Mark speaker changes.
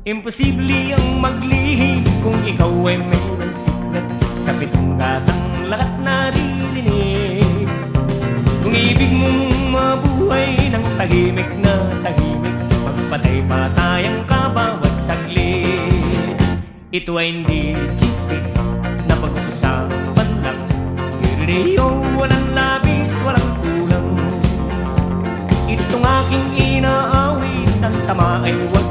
Speaker 1: Imposible ang maglihim kung ikaw ay mayroong siglat sa pitong gatang lahat naririnig. Kung ibig mong mabuhay ng tahimik na tahimik, magpatay-patayang ka bawat saglit. Ito ay hindi chismis na pag-uusapan lang, Irineo, walang labis, walang kulang. Itong aking inaawit, ang tama ay wag